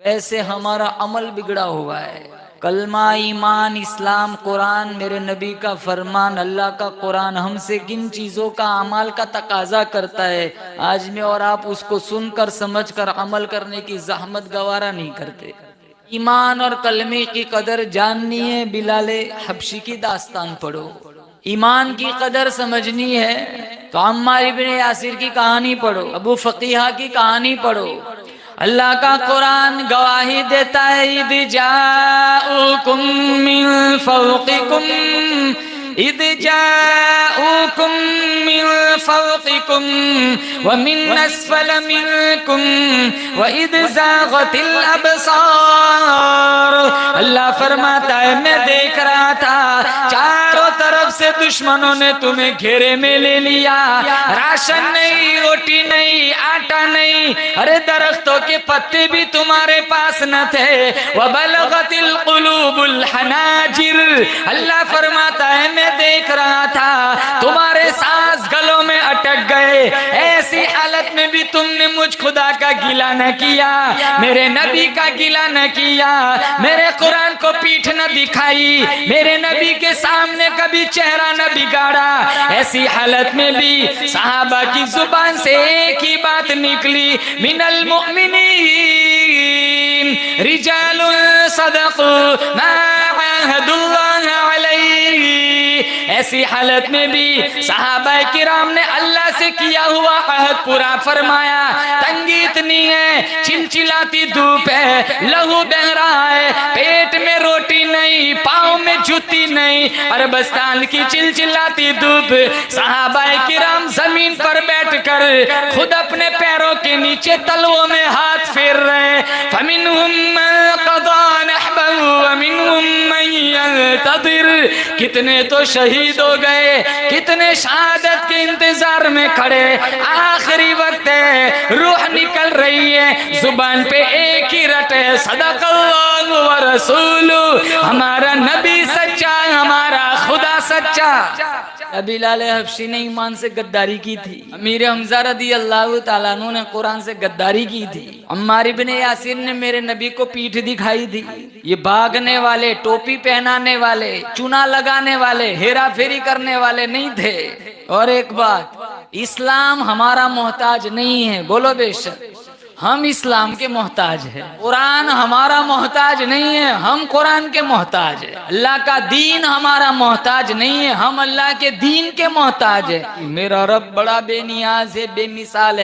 वैसे हमारा अमल बिगड़ा हुआ है। कलमा, ईमान, इस्लाम, कुरान, मेरे नबी का फरमान, अल्लाह का कुरान हमसे किन चीज़ों का अमल का तकाजा करता है, आज मैं और आप उसको सुनकर समझकर अमल करने की जहमत गवारा नहीं करते। ईमान और कलमे की कदर जाननी है, बिलाले हबशी की दास्तान पढ़ो। ईमान की कदर समझनी है तो अम्मार इब्ने यासिर की कहानी पढ़ो, अबू फकीहा की कहानी पढ़ो। अल्लाह का कुरान गवाही देता है, इद जाऊकुम मिन फौकिकुम, इद जाऊकुम मिन फौकिकुम व मिन अस्फल मिनकुम व इद ज़ाग़तिल अबसार। अल्लाह फरमाता है, मैं देख रहा था चारों तरफ से दुश्मनों ने तुम्हें घेरे में ले लिया, राशन नहीं, रोटी नहीं, आटा नहीं, अरे दरख्तों के पत्ते भी तुम्हारे पास न थे। वबलगतिल कुलूबुल हनाजिर, अल्लाह फरमाता है मैं देख रहा था तुम्हारे सांस गलों में अटक गए, ऐसी हालत में भी तुमने मुझ खुदा का गिला न किया, मेरे नबी का गिला न किया, मेरे कुरान को पीठ न दिखाई, मेरे नबी के सामने कभी चेहरा न बिगाड़ा। ऐसी हालत में भी सहाबा की जुबान से एक ही बात निकली, मिनल मुमिनीन रिजालुन सदक़ू मा अहदुल्लाह अलैहि। ऐसी हालत में भी सहाबा किराम ने अल्लाह से किया हुआ अहद पूरा फरमाया। तंगी इतनी है, चिलचिलाती धूप है, लहू बह रहा है, पेट में रोटी नहीं, पाँव में जूती नहीं, अरबस्तान की चिलचिलाती धूप। सहाबा किराम जमीन पर बैठकर खुद अपने पैरों के नीचे तलवों में हाथ फेर रहे। फमिनहुम मन क़ज़ा नहबहु व मिनहुम मन यंतज़िर, कितने तो शहीद हो गए, कितने शहादत के इंतजार में खड़े, आखिरी वक्त है, रूह निकल रही है, जुबान पे एक ही रट है, सदक़ल्लाहु व रसूलुहु, हमारा नबी सच्चा, हमारा खुदा सच्चा। बिलाल हबशी ने ईमान से गद्दारी की थी, अमीर हमजा रज़ियल्लाहु ताला अन्हु ने कुरान से गद्दारी की थी, अम्मार इब्ने यासिर ने मेरे नबी को पीठ दिखाई थी। ये भागने वाले, टोपी पहनाने वाले, चूना लगाने वाले, हेरा फेरी करने वाले नहीं थे। और एक बात, इस्लाम हमारा मोहताज नहीं है, बोलो बेशक, हम इस्लाम के मोहताज है। कुरान हमारा मोहताज नहीं है, हम कुरान के मोहताज है। अल्लाह का दीन हमारा मोहताज नहीं है, हम अल्लाह के दीन के मोहताज है। मेरा रब बड़ा बेनियाज है, बेमिसाल है।